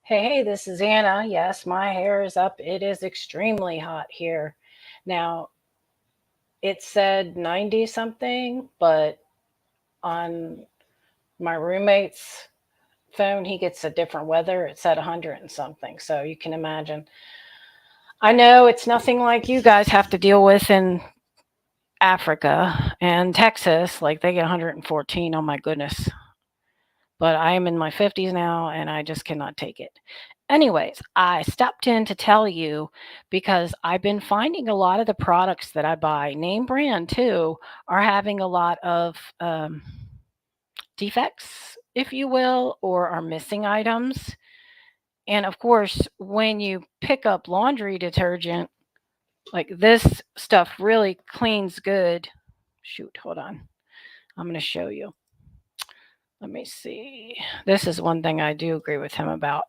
Hey, this is Anna. Yes, my hair is up. It is extremely hot here. Now, it said 90 something, but on my roommate's phone, he gets a different weather. It said 100 and something. So you can imagine. I know it's nothing like you guys have to deal with in Africa and Texas. Like they get 114. Oh my goodness. But I am in my 50s now and I just cannot take it. Anyways, I stopped in to tell you because I've been finding a lot of the products that I buy, name brand too, are having a lot of defects, if you will, or are missing items. And of course, when you pick up laundry detergent, like this stuff really cleans good. Shoot, hold on. I'm going to show you. Let me see. This is one thing I do agree with him about.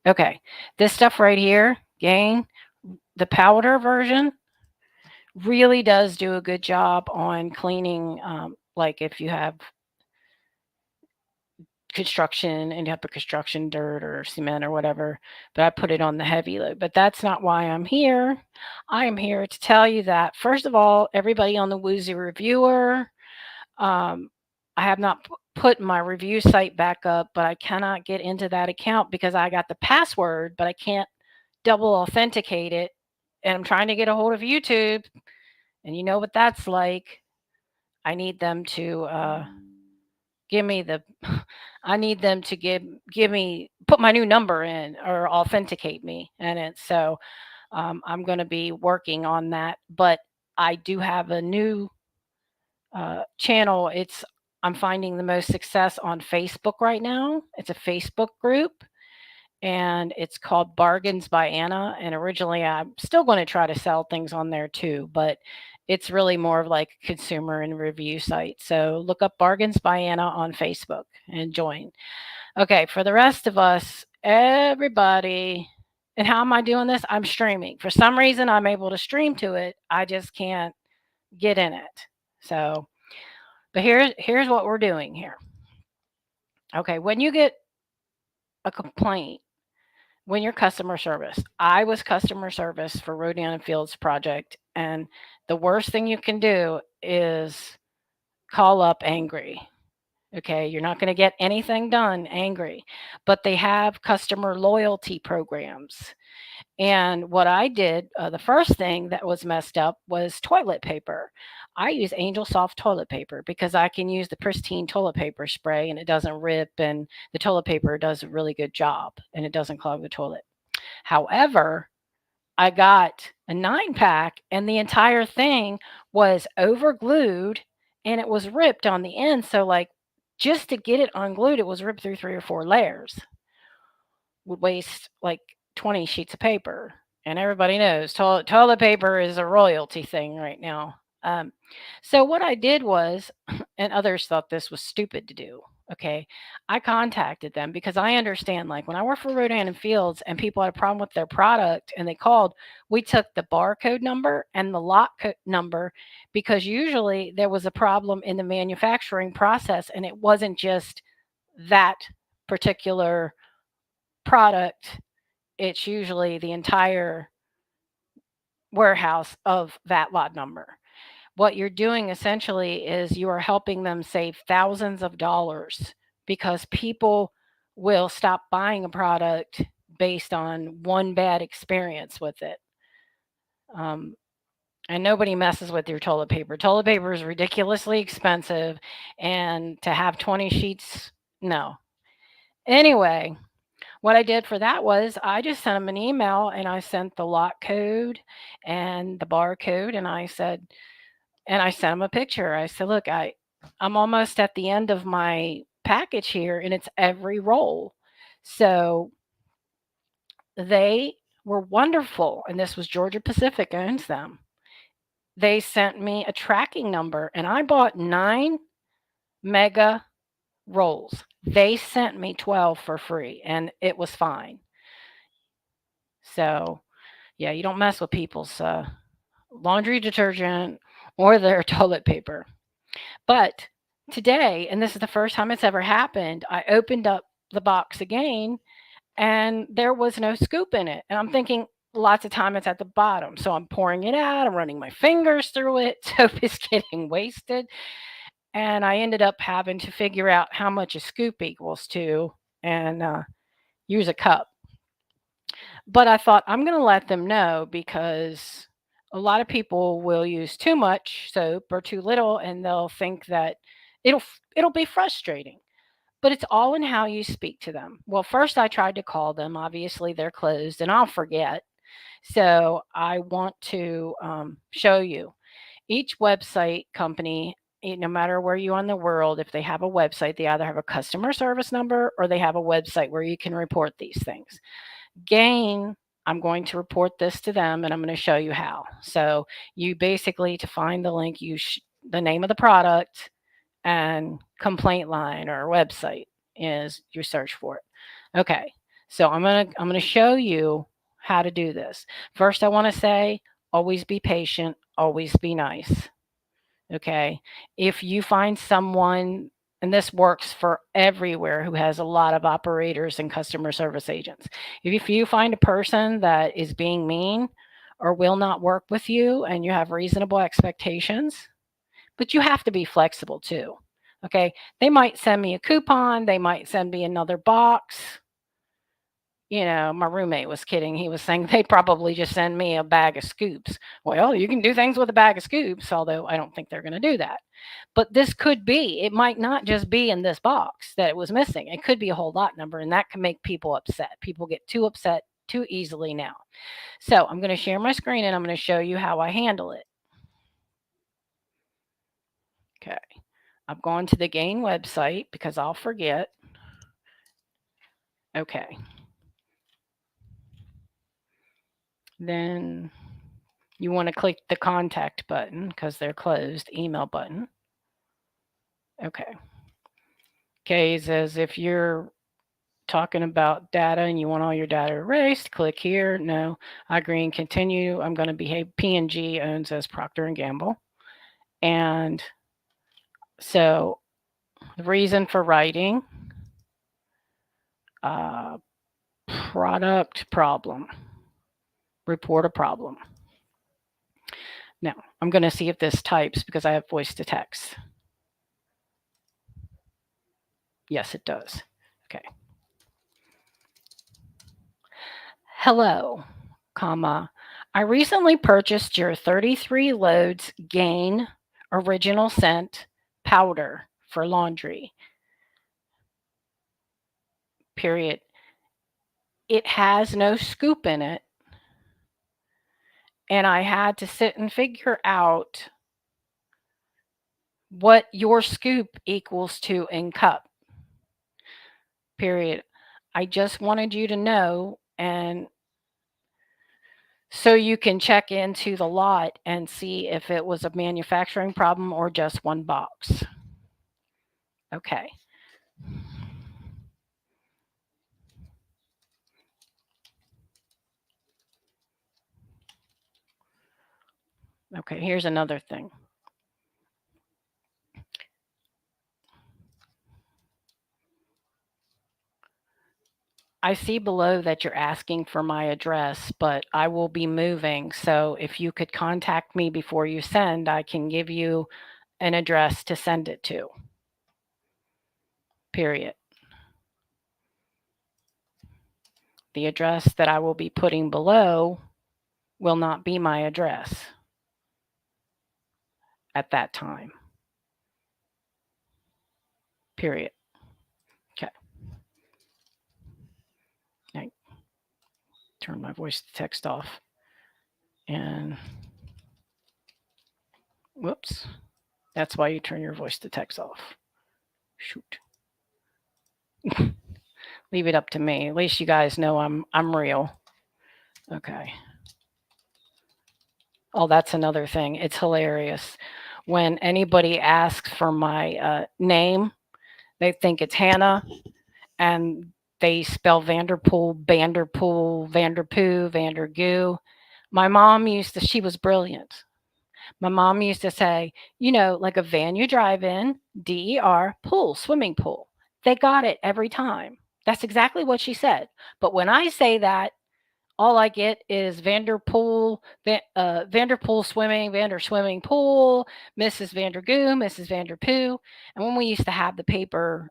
Okay, this stuff right here, Gain, the powder version, really does do a good job on cleaning. Like if you have construction and you have a construction dirt or cement or whatever, but I put it on the heavy load. But that's not why I'm here. I am here to tell you that, first of all, everybody on the Woozy Reviewer, um, I have not put my review site back up, but I cannot get into that account because I got the password, but I can't double authenticate it. And I'm trying to get a hold of YouTube, and you know what that's like. I need them to give me the I need them to give me put my new number in or authenticate me and it's so I'm going to be working on that, but I do have a new channel. It's I'm finding the most success on Facebook right now. It's a Facebook group and it's called Bargains by Anna. And originally, I'm still going to try to sell things on there too, but it's really more of like a consumer and review site. So look up Bargains by Anna on Facebook and join. Okay, for the rest of us, everybody, and how am I doing this? I'm streaming. For some reason, I'm able to stream to it. I just can't get in it. So, but here's what we're doing here. Okay, when you get a complaint when you're customer service. I was customer service for Rodan and Fields project, and the worst thing you can do is call up angry. Okay, you're not going to get anything done angry, but they have customer loyalty programs. And what I did, the first thing that was messed up was toilet paper. I use Angel Soft toilet paper because I can use the pristine toilet paper spray and it doesn't rip, and the toilet paper does a really good job and it doesn't clog the toilet. However, I got a 9 pack and the entire thing was overglued and it was ripped on the end. So, like, just to get it unglued, it was ripped through 3 or 4 layers. Would waste like 20 sheets of paper. And everybody knows toilet paper is a royalty thing right now. Um, so, what I did was, and others thought this was stupid to do. Okay. I contacted them because I understand, like, when I worked for Rodan and Fields and people had a problem with their product and they called, we took the barcode number and the number because usually there was a problem in the manufacturing process and it wasn't just that particular product, it's usually the entire warehouse of that lot number. What you're doing essentially is you are helping them save thousands of dollars because people will stop buying a product based on one bad experience with it. Um, and nobody messes with your toilet paper. Toilet paper is ridiculously expensive, and to have 20 sheets, no. Anyway, what I did for that was I just sent them an email and I sent the lot code and the barcode and I sent them a picture. I said, "Look, I'm almost at the end of my package here and it's every roll." So they were wonderful, and this was Georgia Pacific owns them. They sent me a tracking number and I bought 9 mega rolls. They sent me 12 for free and it was fine. So, yeah, you don't mess with people's laundry detergent or their toilet paper. But today, and this is the first time it's ever happened, I opened up the box again and there was no scoop in it. And I'm thinking lots of time it's at the bottom. So I'm pouring it out, I'm running my fingers through it, soap is getting wasted. And I ended up having to figure out how much a scoop equals to and use a cup. But I thought I'm going to let them know because a lot of people will use too much soap or too little and they'll think that it'll be frustrating. But it's all in how you speak to them. Well, first I tried to call them. Obviously, they're closed and I'll forget. So I want to show you each website company, no matter where you are in the world, if they have a website, they either have a customer service number or they have a website where you can report these things. Gain, I'm going to report this to them and I'm going to show you how. So you basically, to find the link, the name of the product and complaint line or website is you search for it. Okay. So I'm gonna show you how to do this. First, I want to say always be patient, always be nice. Okay. If you find someone, and this works for everywhere who has a lot of operators and customer service agents, if you find a person that is being mean or will not work with you and you have reasonable expectations, but you have to be flexible too. Okay. They might send me a coupon, they might send me another box. My roommate was kidding. He was saying they probably just send me a bag of scoops. Well, you can do things with a bag of scoops, although I don't think they're going to do that. But this could be, it might not just be in this box that it was missing. It could be a whole lot number, and that can make people upset. People get too upset too easily now. So I'm going to share my screen and I'm going to show you how I handle it. Okay. I'm going to the Gain website because I'll forget. Okay. Then you want to click the contact button because they're closed, email button. Okay. Okay, it says if you're talking about data and you want all your data erased, click here. No, I agree and continue. I'm going to behave. P&G owns as Procter and Gamble. And so the reason for writing product problem, report a problem. Now, I'm going to see if this types because I have voice to text. Yes, it does. Okay. Hello, comma. I recently purchased your 33 loads Gain Original Scent powder for laundry. Period. It has no scoop in it. And I had to sit and figure out what your scoop equals to in cup. Period. I just wanted you to know, and so you can check into the lot and see if it was a manufacturing problem or just one box. Okay. Okay, here's another thing. I see below that you're asking for my address, but I will be moving. So if you could contact me before you send, I can give you an address to send it to. Period. The address that I will be putting below will not be my address at that time. Period. Okay. I turn my voice to text off. And whoops. That's why you turn your voice to text off. Shoot. Leave it up to me. At least you guys know I'm real. Okay. Oh, that's another thing. It's hilarious. When anybody asks for my name, they think it's Hannah, and they spell Vanderpool, Vanderpool, Vanderpoo, Vandergoo. My mom she was brilliant. My mom used to say, like a van you drive in, DER, pool, swimming pool. They got it every time. That's exactly what she said. But when I say that, all I get is Vanderpool, Vanderpool swimming, Vander swimming pool, Mrs. Vandergoo, Mrs. Vanderpoo. And when we used to have the paper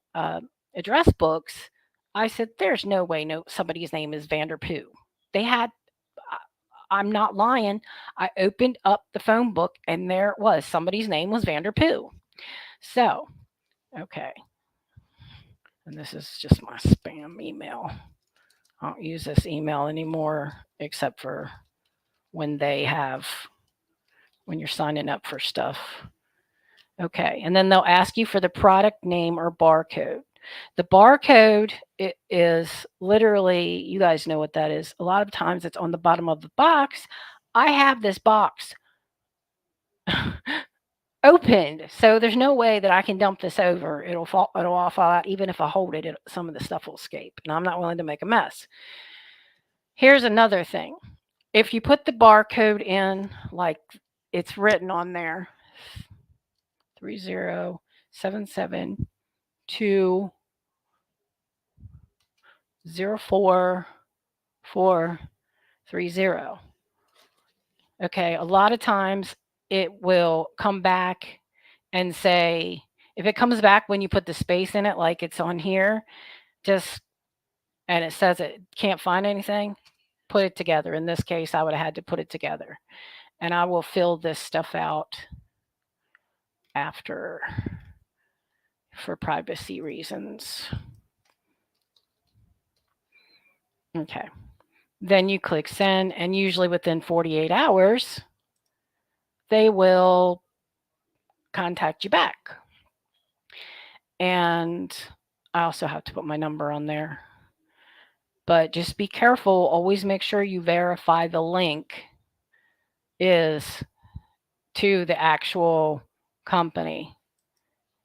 address books, I said, "There's no way somebody's name is Vanderpoo." They had. I'm not lying. I opened up the phone book and there it was. Somebody's name was Vanderpoo. So, okay. And this is just my spam email. I don't use this email anymore except for when when you're signing up for stuff. Okay, and then they'll ask you for the product name or barcode. The barcode is literally, you guys know what that is. A lot of times it's on the bottom of the box. I have this box opened, so there's no way that I can dump this over. It'll all fall out. Even if I hold it, some of the stuff will escape, and I'm not willing to make a mess. Here's another thing. If you put the barcode in like it's written on there, 30772044430. Okay, a lot of times it will come back and say, if it comes back when you put the space in it, like it's on here, and it says it can't find anything, put it together. In this case, I would have had to put it together. And I will fill this stuff out after for privacy reasons. Okay. Then you click send, and usually within 48 hours, they will contact you back. And I also have to put my number on there. But just be careful. Always make sure you verify the link is to the actual company.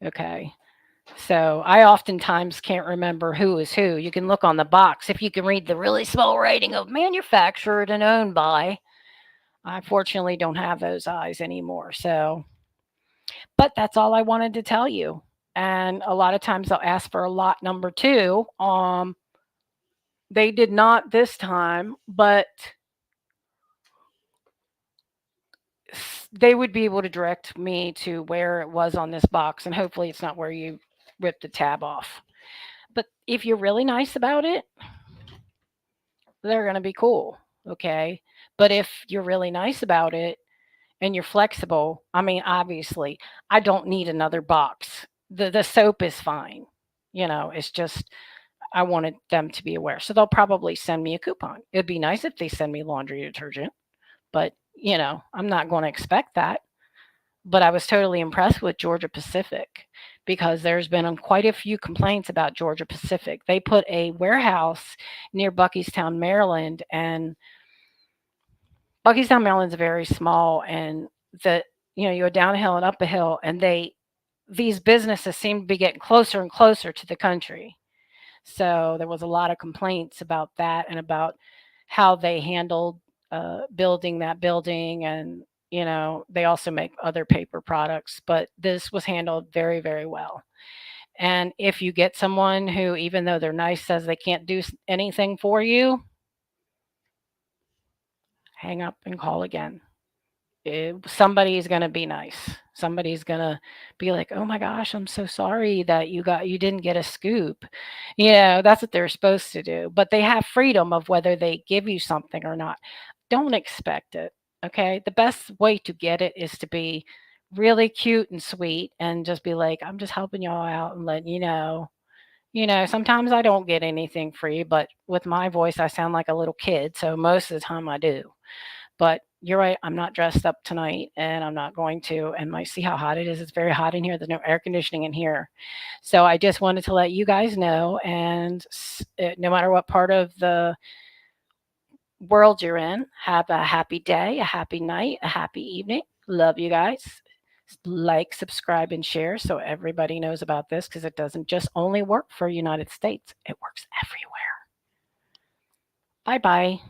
Okay. So I oftentimes can't remember who is who. You can look on the box if you can read the really small writing of manufactured and owned by. I fortunately don't have those eyes anymore. So, but that's all I wanted to tell you. And a lot of times they'll ask for a lot number 2. They did not this time, but they would be able to direct me to where it was on this box, and hopefully it's not where you rip the tab off. But if you're really nice about it, they're going to be cool. Okay. But if you're really nice about it and you're flexible, I mean, obviously, I don't need another box. The soap is fine. It's just I wanted them to be aware. So they'll probably send me a coupon. It'd be nice if they send me laundry detergent, but I'm not going to expect that. But I was totally impressed with Georgia Pacific because there's been quite a few complaints about Georgia Pacific. They put a warehouse near Buckystown, Maryland, and Buckystown, Maryland's very small, and you go down a hill and up a hill, and these businesses seem to be getting closer and closer to the country. So there was a lot of complaints about that and about how they handled building that building, and they also make other paper products, but this was handled very, very well. And if you get someone who, even though they're nice, says they can't do anything for you, hang up and call again. Somebody's going to be nice. Somebody's going to be like, "Oh my gosh, I'm so sorry that you didn't get a scoop." That's what they're supposed to do. But they have freedom of whether they give you something or not. Don't expect it. Okay? The best way to get it is to be really cute and sweet and just be like, "I'm just helping y'all out and letting you know." Sometimes I don't get anything free, but with my voice I sound like a little kid, so most of the time I do. But you're right, I'm not dressed up tonight and I'm not going to. And see how hot it is. It's very hot in here. There's no air conditioning in here. So I just wanted to let you guys know. And no matter what part of the world you're in, have a happy day, a happy night, a happy evening. Love you guys. Like, subscribe, and share so everybody knows about this, because it doesn't just only work for United States, it works everywhere. Bye bye.